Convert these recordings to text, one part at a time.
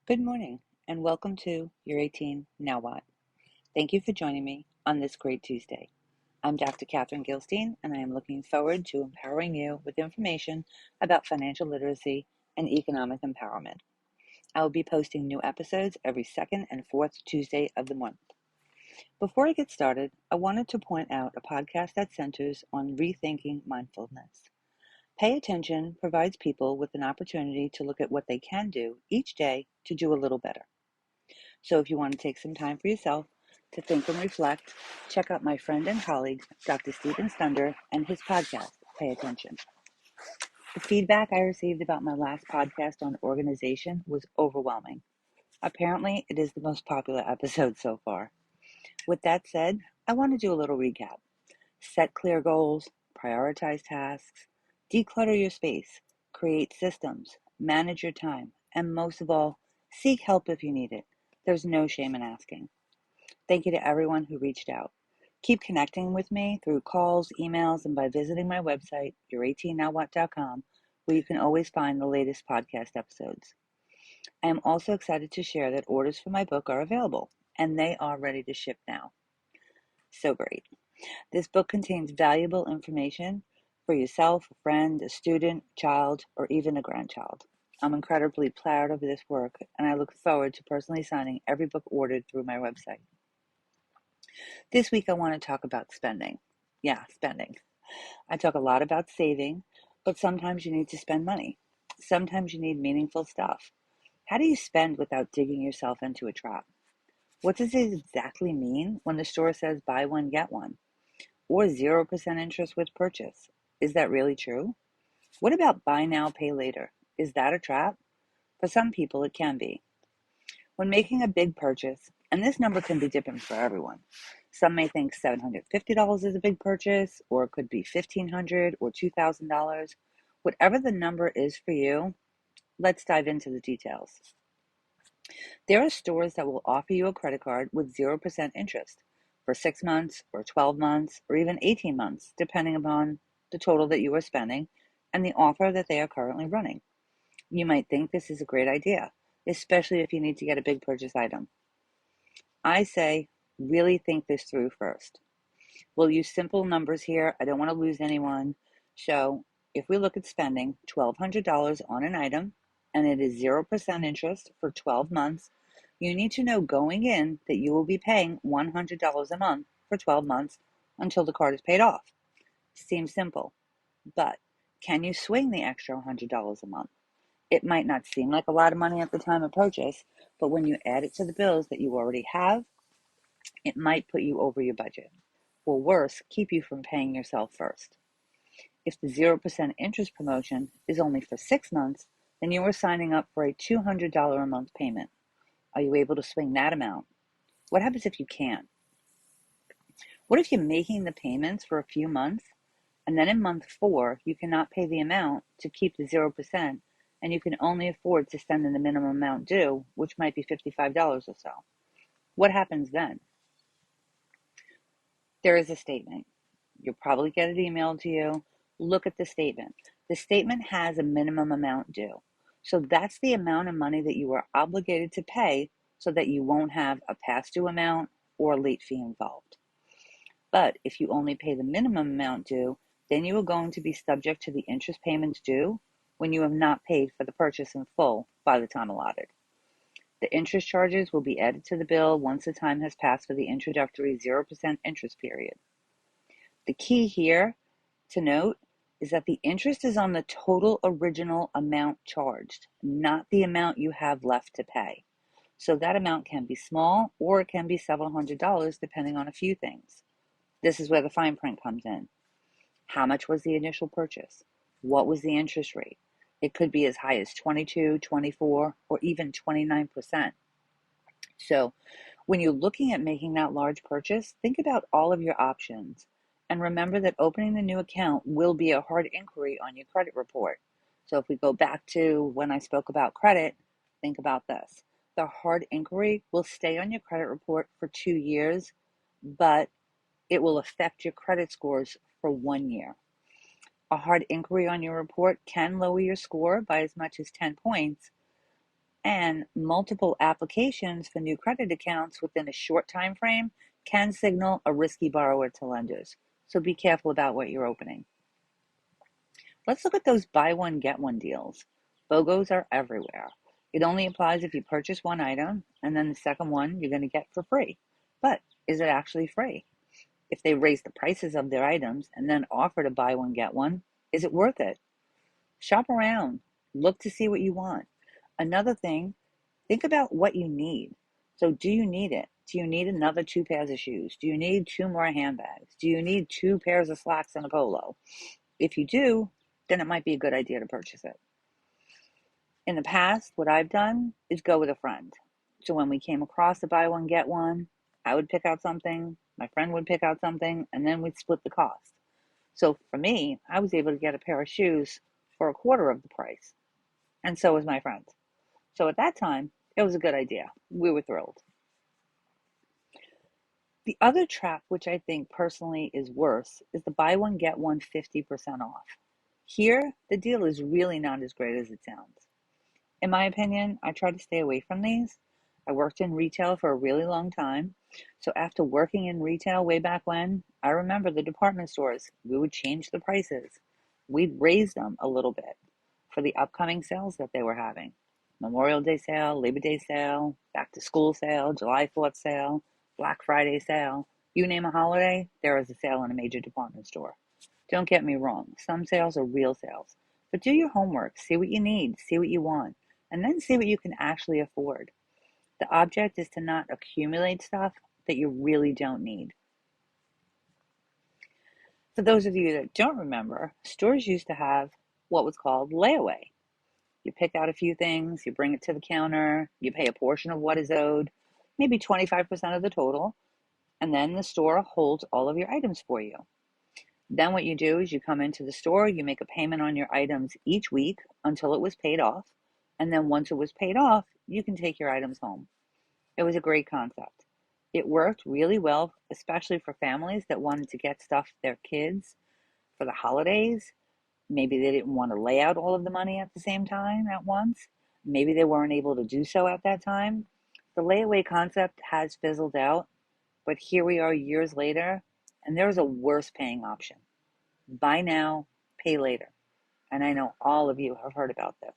Good morning and welcome to You're 18, Now What? Thank you for joining me on this great Tuesday. I'm Dr. Catherine Gilstein and I am looking forward to empowering you with information about financial literacy and economic empowerment. I will be posting new episodes every second and fourth Tuesday of the month. Before I get started, I wanted to point out a podcast that centers on rethinking mindfulness. Pay Attention provides people with an opportunity to look at what they can do each day to do a little better. So if you want to take some time for yourself to think and reflect, check out my friend and colleague, Dr. Stephen Stunder, and his podcast, Pay Attention. The feedback I received about my last podcast on organization was overwhelming. Apparently, it is the most popular episode so far. With that said, I want to do a little recap. Set clear goals, prioritize tasks, declutter your space, create systems, manage your time, and most of all, seek help if you need it. There's no shame in asking. Thank you to everyone who reached out. Keep connecting with me through calls, emails, and by visiting my website, your18nowwhat.com, where you can always find the latest podcast episodes. I am also excited to share that orders for my book are available, and they are ready to ship now. So great. This book contains valuable information for yourself, a friend, a student, child, or even a grandchild. I'm incredibly proud of this work, and I look forward to personally signing every book ordered through my website. This week, I want to talk about spending. Yeah, spending. I talk a lot about saving, but sometimes you need to spend money. Sometimes you need meaningful stuff. How do you spend without digging yourself into a trap? What does it exactly mean when the store says buy one, get one? Or 0% interest with purchase? Is that really true? What about buy now, pay later? Is that a trap? For some people, it can be. When making a big purchase, and this number can be different for everyone. Some may think $750 is a big purchase, or it could be $1,500 or $2,000. Whatever the number is for you, let's dive into the details. There are stores that will offer you a credit card with 0% interest for 6 months or 12 months or even 18 months, depending upon the total that you are spending and the offer that they are currently running. You might think this is a great idea, especially if you need to get a big purchase item. I say, really think this through first. We'll use simple numbers here. I don't want to lose anyone. So if we look at spending $1,200 on an item and it is 0% interest for 12 months, you need to know going in that you will be paying $100 a month for 12 months until the card is paid off. Seems simple, but can you swing the extra $100 a month? It might not seem like a lot of money at the time of purchase, but when you add it to the bills that you already have, it might put you over your budget, or worse, keep you from paying yourself first. If the 0% interest promotion is only for 6 months, then you are signing up for a $200 a month payment. Are you able to swing that amount? What happens if you can't? What if you're making the payments for a few months, and then in month 4, you cannot pay the amount to keep the 0%, and you can only afford to send in the minimum amount due, which might be $55 or so? What happens then? There is a statement. You'll probably get it emailed to you. Look at the statement. The statement has a minimum amount due. So that's the amount of money that you are obligated to pay so that you won't have a past due amount or a late fee involved. But if you only pay the minimum amount due, then you are going to be subject to the interest payments due when you have not paid for the purchase in full by the time allotted. The interest charges will be added to the bill once the time has passed for the introductory 0% interest period. The key here to note is that the interest is on the total original amount charged, not the amount you have left to pay. So that amount can be small or it can be several $100s depending on a few things. This is where the fine print comes in. How much was the initial purchase? What was the interest rate? It could be as high as 22, 24, or even 29%. So when you're looking at making that large purchase, think about all of your options. And remember that opening the new account will be a hard inquiry on your credit report. So if we go back to when I spoke about credit, think about this. The hard inquiry will stay on your credit report for 2 years, but it will affect your credit scores for 1 year. A hard inquiry on your report can lower your score by as much as 10 points, And multiple applications for new credit accounts within a short time frame can signal a risky borrower to lenders. So be careful about what you're opening. Let's look at those buy one, get one deals. BOGOs are everywhere. It only applies if you purchase one item and then the second one you're going to get for free. But is it actually free? If they raise the prices of their items and then offer to buy one, get one, is it worth it? Shop around. Look to see what you want. Another thing, think about what you need. So, do you need it? Do you need another two pairs of shoes? Do you need two more handbags? Do you need two pairs of slacks and a polo? If you do, then it might be a good idea to purchase it. In the past, what I've done is go with a friend. So when we came across the buy one, get one, I would pick out something, my friend would pick out something, and then we'd split the cost. So for me, I was able to get a pair of shoes for a quarter of the price. And so was my friend. So at that time, it was a good idea. We were thrilled. The other trap, which I think personally is worse, is the buy one, get one 50% off. Here, the deal is really not as great as it sounds. In my opinion, I try to stay away from these. I worked in retail for a really long time. So after working in retail way back when, I remember the department stores. We would change the prices. We'd raise them a little bit for the upcoming sales that they were having. Memorial Day sale, Labor Day sale, back to school sale, July 4th sale, Black Friday sale. You name a holiday, there is a sale in a major department store. Don't get me wrong, some sales are real sales. But do your homework, see what you need, see what you want, and then see what you can actually afford. The object is to not accumulate stuff that you really don't need. For those of you that don't remember, stores used to have what was called layaway. You pick out a few things, you bring it to the counter, you pay a portion of what is owed, maybe 25% of the total, and then the store holds all of your items for you. Then what you do is you come into the store, you make a payment on your items each week until it was paid off, and then once it was paid off, you can take your items home. It was a great concept. It worked really well, especially for families that wanted to get stuff for their kids for the holidays. Maybe they didn't want to lay out all of the money at the same time at once. Maybe they weren't able to do so at that time. The layaway concept has fizzled out, but here we are years later, and there's a worse paying option. Buy now, pay later. And I know all of you have heard about this.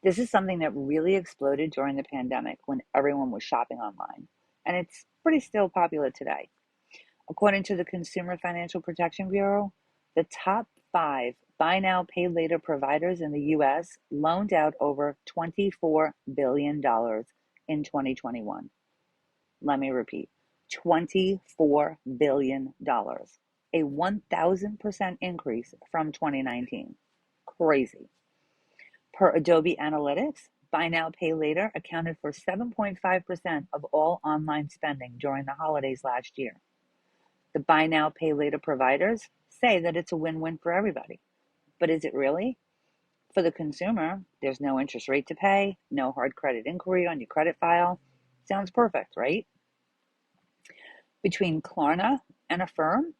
This is something that really exploded during the pandemic when everyone was shopping online, and it's pretty still popular today. According to the Consumer Financial Protection Bureau, the top 5 buy now, pay later providers in the US loaned out over $24 billion in 2021. Let me repeat, $24 billion, a 1,000% increase from 2019. Crazy. Per Adobe Analytics, buy now, pay later accounted for 7.5% of all online spending during the holidays last year. The buy now, pay later providers say that it's a win-win for everybody. But is it really? For the consumer, there's no interest rate to pay, no hard credit inquiry on your credit file. Sounds perfect, right? Between Klarna and Affirm,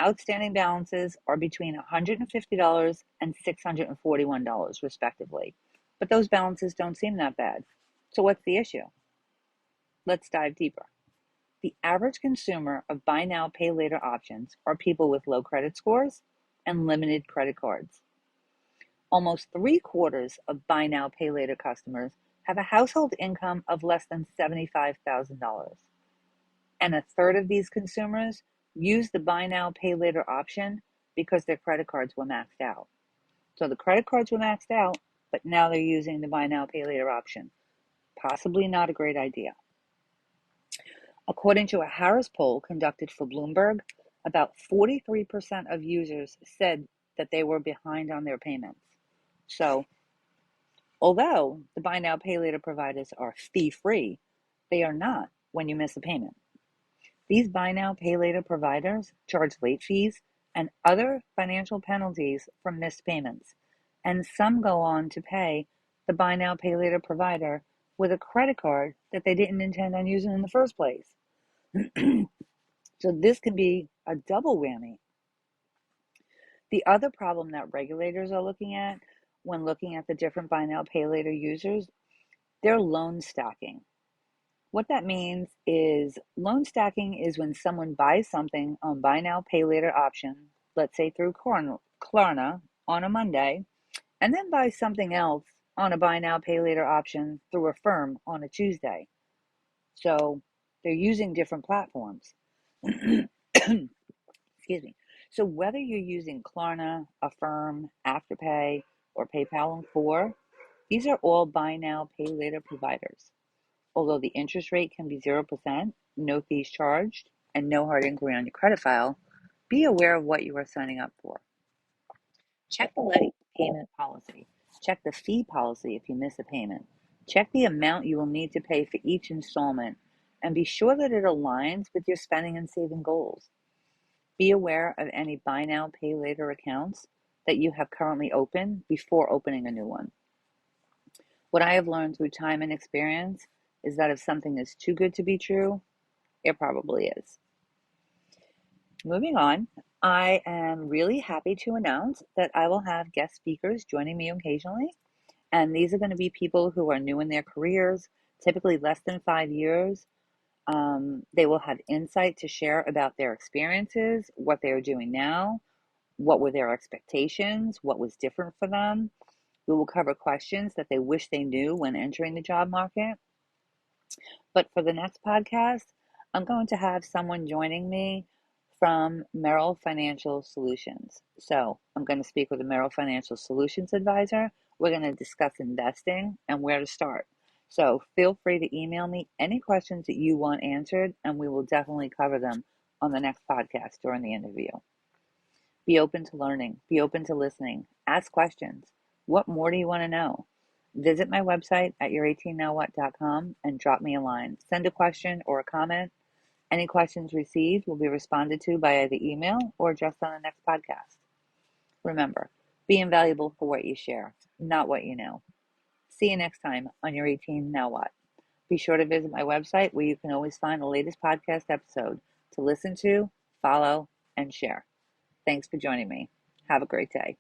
outstanding balances are between $150 and $641, respectively. But those balances don't seem that bad. So what's the issue? Let's dive deeper. The average consumer of buy now, pay later options are people with low credit scores and limited credit cards. Almost 3/4 of buy now, pay later customers have a household income of less than $75,000. And a third of these consumers use the buy now, pay later option because their credit cards were maxed out. So the credit cards were maxed out, but now they're using the buy now, pay later option. Possibly not a great idea. According to a Harris poll conducted for Bloomberg, about 43% of users said that they were behind on their payments. So, although the buy now, pay later providers are fee-free, they are not when you miss a payment. These buy now, pay later providers charge late fees and other financial penalties for missed payments, and some go on to pay the buy now, pay later provider with a credit card that they didn't intend on using in the first place. So this can be a double whammy. The other problem that regulators are looking at when looking at the different buy now, pay later users, they're loan stacking. What that means is loan stacking is when someone buys something on buy now, pay later option, let's say through Klarna on a Monday, and then buys something else on a buy now, pay later option through Affirm on a Tuesday. So they're using different platforms. Excuse me. So whether you're using Klarna, Affirm, Afterpay, or PayPal and Four, these are all buy now, pay later providers. Although the interest rate can be 0%, no fees charged, and no hard inquiry on your credit file, be aware of what you are signing up for. Check the late payment policy. Check the fee policy if you miss a payment. Check the amount you will need to pay for each installment, and be sure that it aligns with your spending and saving goals. Be aware of any buy now, pay later accounts that you have currently open before opening a new one. What I have learned through time and experience is that if something is too good to be true, it probably is. Moving on, I am really happy to announce that I will have guest speakers joining me occasionally. And these are going to be people who are new in their careers, typically less than 5 years. They will have insight to share about their experiences, what they are doing now, what were their expectations, what was different for them. We will cover questions that they wish they knew when entering the job market. But for the next podcast, I'm going to have someone joining me from Merrill Financial Solutions. So I'm going to speak with a Merrill Financial Solutions advisor. We're going to discuss investing and where to start. So feel free to email me any questions that you want answered, and we will definitely cover them on the next podcast during the interview. Be open to learning. Be open to listening. Ask questions. What more do you want to know? Visit my website at your18nowwhat.com and drop me a line. Send a question or a comment. Any questions received will be responded to by either email or addressed on the next podcast. Remember, be invaluable for what you share, not what you know. See you next time on Your 18 Now What. Be sure to visit my website where you can always find the latest podcast episode to listen to, follow, and share. Thanks for joining me. Have a great day.